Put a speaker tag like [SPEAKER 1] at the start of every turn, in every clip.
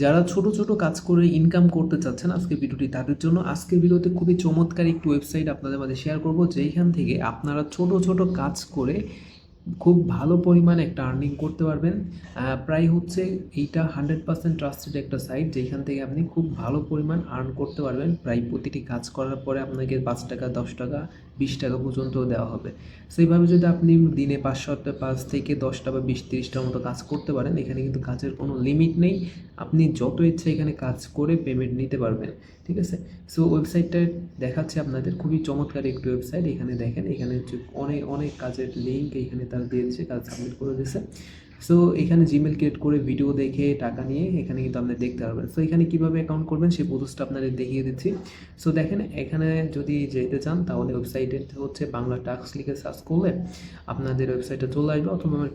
[SPEAKER 1] যারা ছোট ছোট কাজ করে ইনকাম করতে চাচ্ছেন আজকের ভিডিওটি তাদের জন্য। আজকের ভিডিওতে খুবই চমৎকার একটি ওয়েবসাইট আপনাদের মাঝে শেয়ার করব, যেইখান থেকে আপনারা ছোট ছোট কাজ করে খুব ভালো পরিমাণে একটা আর্নিং করতে পারবেন। প্রায় হচ্ছে এইটা 100% ট্রাস্টেড একটা সাইট, যেখান থেকে আপনি খুব ভালো পরিমাণ আর্ন করতে পারবেন। প্রায় প্রতিটি কাজ করার পরে আপনাকে 5 টাকা, 10 টাকা, 20 টাকা পর্যন্ত দেওয়া হবে। সেইভাবে যদি আপনি দিনে 5 থেকে 10টা বা 20-30টার মতো কাজ করতে পারেন, এখানে কিন্তু কাজের কোনো লিমিট নেই। আপনি যত ইচ্ছা এখানে কাজ করে পেমেন্ট নিতে পারবেন, ঠিক আছে। সো ওয়েবসাইটটা দেখাচ্ছে আপনাদের, খুবই চমৎকার একটি ওয়েবসাইট। এখানে দেখেন, এখানে হচ্ছে অনেক অনেক কাজের লিঙ্ক এখানে তারা দিয়েছে, কাজ সাবমিট করে দিয়েছে। সো এখানে জিমেল ক্রিয়েট করে ভিডিও দেখে টাকা নিয়ে এখানে কিন্তু আপনি দেখতে পারবেন। সো এখানে কীভাবে অ্যাকাউন্ট করবেন সেই প্রসেসটা আপনাদের দেখিয়ে দিচ্ছি। সো দেখেন, এখানে যদি যেতে চান তাহলে ওয়েবসাইটে হচ্ছে বাংলা টাস্ক লিখে সার্চ করলে আপনাদের ওয়েবসাইটে চলে আসবে, অথবা আমার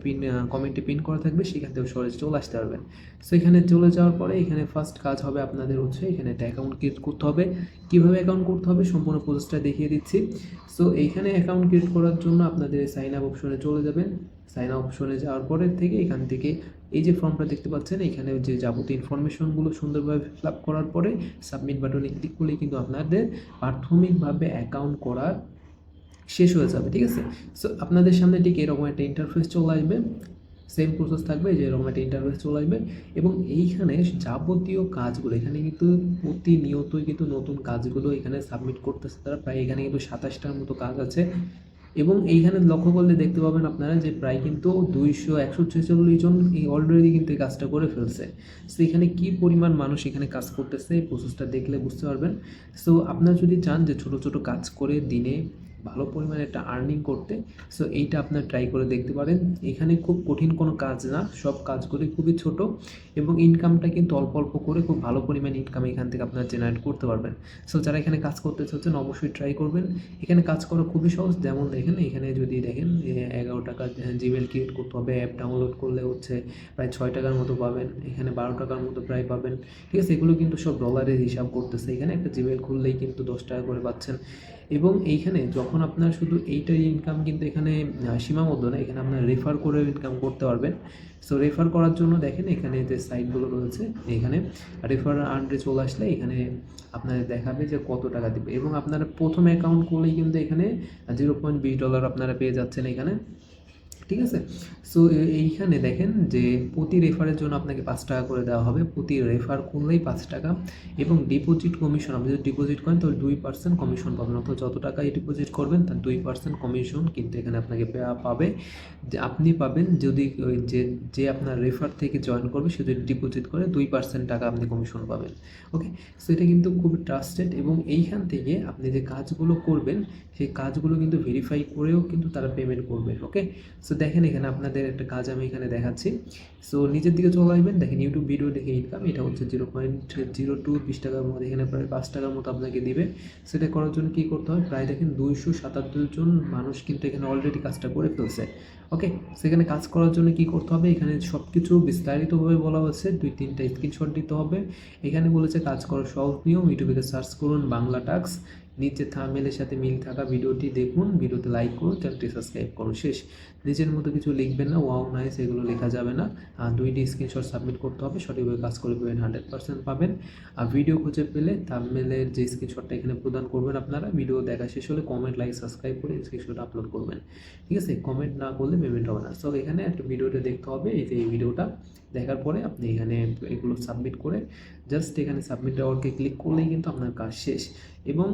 [SPEAKER 1] কমেন্টে পিন করা থাকবে, সেখান থেকে সরাসরি চলে আসতে পারবেন। সো এখানে চলে যাওয়ার পরে এখানে ফার্স্ট কাজ হবে আপনাদের হচ্ছে এখানে একটা অ্যাকাউন্ট ক্রিয়েট করতে হবে। কীভাবে অ্যাকাউন্ট করতে হবে সম্পূর্ণ প্রসেসটা দেখিয়ে দিচ্ছি। সো এইখানে অ্যাকাউন্ট ক্রিয়েট করার জন্য আপনাদের সাইন আপ অপশনে চলে যাবেন। সাইন আপ অপশনে যাওয়ার পরের থেকে এখান থেকে এই যে ফর্মটা দেখতে পাচ্ছেন, এখানে যে যাবতীয় ইনফরমেশনগুলো সুন্দরভাবে ফিল আপ করার পরে সাবমিট বাটনে ক্লিক করলেই কিন্তু আপনাদের প্রাথমিকভাবে অ্যাকাউন্ট করার শেষ হয়ে যাবে, ঠিক আছে। সো আপনাদের সামনে ঠিক এরকম একটা ইন্টারফেস চলে আসবে, সেম প্রসেস থাকবে, যে এরকম একটা ইন্টারফেস চলে আসবে। এবং এইখানে যাবতীয় কাজগুলো এখানে কিন্তু প্রতিনিয়তই কিন্তু নতুন কাজগুলো এখানে সাবমিট করতেছে তারা। প্রায় এখানে কিন্তু 27টার মতো কাজ আছে। এবং এইখানে লক্ষ্য করলে দেখতে পাবেন আপনারা যে প্রায় কিন্তু 146 জন এই অলরেডি কিন্তু এই কাজটা করে ফেলছে। সো এখানে কী পরিমাণ মানুষ এখানে কাজ করতেছে এই প্রসেসটা দেখলে বুঝতে পারবেন। সো আপনারা যদি চান যে ছোটো ছোটো কাজ করে দিনে ভালো পরিমাণে একটা আর্নিং করতে, সো এইটা আপনার ট্রাই করে দেখতে পারেন। এখানে খুব কঠিন কোনো কাজ না, সব কাজগুলি খুবই ছোট, এবং ইনকামটা কিন্তু অল্প অল্প করে খুব ভালো পরিমাণে ইনকাম এখান থেকে আপনারা জেনারেট করতে পারবেন। সো যারা এখানে কাজ করতে চাচ্ছেন অবশ্যই ট্রাই করবেন। এখানে কাজ করা খুবই সহজ। যেমন দেখেন, এখানে যদি দেখেন 11 টাকা জিমেল ক্রিয়েট করতে হবে, অ্যাপ ডাউনলোড করলে হচ্ছে প্রায় 6 টাকার মতো পাবেন, এখানে 12 টাকার মতো প্রায় পাবেন, ঠিক আছে। এগুলো কিন্তু সব ডলারের হিসাব করতেছে। এখানে একটা জিমেল খুললেই কিন্তু 10 টাকা করে পাচ্ছেন। এবং এইখানে যখন আপনার শুধু এইটার ইনকাম কিন্তু এখানে সীমাবদ্ধ না, এখানে আপনার রেফার করে ইনকাম করতে পারবেন। সো রেফার করার জন্য দেখেন এখানে যে সাইটগুলো রয়েছে, এখানে রেফার আন্ডারে চলে আসলে এখানে আপনাদের দেখাবে যে কত টাকা দেবে। এবং আপনারা প্রথম অ্যাকাউন্ট করলেই কিন্তু এখানে $0.20 আপনারা পেয়ে যাচ্ছেন এখানে, ঠিক আছে। সো এইখানে দেখেন যে প্রতি রেফারের জন্য আপনাকে 5 টাকা করে দেওয়া হবে, প্রতি রেফার করলেই 5 টাকা। এবং ডিপোজিট কমিশন, আপনি যদি ডিপোজিট করেন তাহলে 2% কমিশন পাবেন, অর্থাৎ যত টাকাই ডিপোজিট করবেন তার 2% কমিশন কিন্তু এখানে আপনাকে পাবে। যে আপনি পাবেন যদি ওই যে আপনার রেফার থেকে জয়েন করবে সে যদি ডিপোজিট করে 2% টাকা আপনি কমিশন পাবেন। ওকে, সো এটা কিন্তু খুবই ট্রাস্টেড। এবং এইখান থেকে আপনি যে কাজগুলো করবেন সেই কাজগুলো কিন্তু ভেরিফাই করেও কিন্তু তারা পেমেন্ট করবে। ওকে, সো দেখেন এখানে আপনাদের একটা কাজ আমি এখানে দেখাচ্ছি। সো নিচের দিকে চলে আসবেন, দেখেন ইউটিউব ভিডিও দেখে ইনকাম, এটা হচ্ছে 0.02 20 টাকার মতো, এখানে প্রায় 5 টাকার মতো আপনাকে দিবে। সেটা করার জন্য কী করতে হবে, প্রায় দেখেন 277 জন মানুষ কিন্তু এখানে অলরেডি কাজটা করে ফেলছে। ওকে, সেখানে কাজ করার জন্য কি করতে হবে, এখানে সব কিছু বিস্তারিতভাবে বলা হচ্ছে, 2-3টা স্ক্রিনশট দিতে হবে। এখানে বলেছে কাজ করার সহজ নিয়ম, ইউটিউবে সার্চ করুন বাংলা টাস্ক, নিচে থাম্বনেলের সাথে মিল থাকা ভিডিওটি দেখুন, ভিডিওতে লাইক করুন, চ্যানেলটি সাবস্ক্রাইব করুন। শেষ। নিজের মতো কিছু লিখবেন না, ওয়াও নাইস এগুলো লেখা যাবে না। 2টি স্ক্রিনশট সাবমিট করতে হবে, সঠিকভাবে কাজ করে পেমেন্ট 100% পাবেন। আর ভিডিও খুঁজে পেলে থাম্বনেলের যে স্ক্রিনশটটা এখানে প্রদান করবেন আপনারা, ভিডিও দেখা শেষ হলে কমেন্ট, লাইক, সাবস্ক্রাইব করে স্ক্রিনশট আপলোড করবেন, ঠিক আছে। কমেন্ট না করলে পেমেন্ট হবে না। সো এখানে একটা ভিডিওটা দেখতে হবে, এই যে এই ভিডিওটা দেখার পরে আপনি এখানে এগুলো সাবমিট করে জাস্ট এখানে সাবমিট অর্কে ক্লিক করলেই কিন্তু আপনার কাজ শেষ। এবং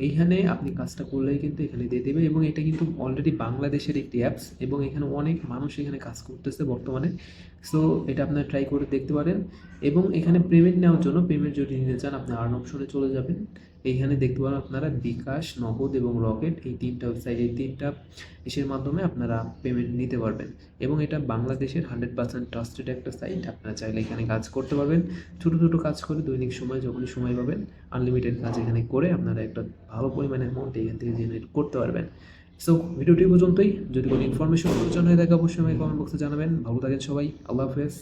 [SPEAKER 1] এইখানে আপনি কাজটা করলেই কিন্তু এখানে দিয়ে দেবে। এবং এটা কিন্তু অলরেডি বাংলাদেশের একটি অ্যাপস, এবং এখানে অনেক মানুষ এখানে কাজ করতেছে বর্তমানে। সো এটা আপনারা ট্রাই করে দেখতে পারেন। এবং এখানে পেমেন্ট নেওয়ার জন্য, পেমেন্ট যদি নিতে চান আপনি আর্ন অপশনে চলে যাবেন। এইখানে দেখতে পারেন আপনারা বিকাশ, নগদ এবং রকেট, এই 3টা ওয়েবসাইট, এই 3টা ইসের মাধ্যমে আপনারা পেমেন্ট নিতে পারবেন। এবং এটা বাংলাদেশের 100% ট্রাস্টেড একটা সাইট, আপনারা চাইলে এখানে কাজ করতে পারবেন। ছোটো ছোটো কাজ করে দৈনিক সময় যখনই সময় পাবেন আনলিমিটেড কাজ এখানে করে আপনারা একটা ভালো পরিমাণে অ্যামাউন্ট এখান থেকে জেনারেট করতে পারবেন। সো ভিডিওটি পর্যন্তই। যদি কোনো ইনফরমেশন প্রয়োজন হয়ে থাকে অবশ্যই আমাকে কমেন্ট বক্সে জানাবেন। ভালো থাকেন সবাই, আল্লাহ হাফেজ।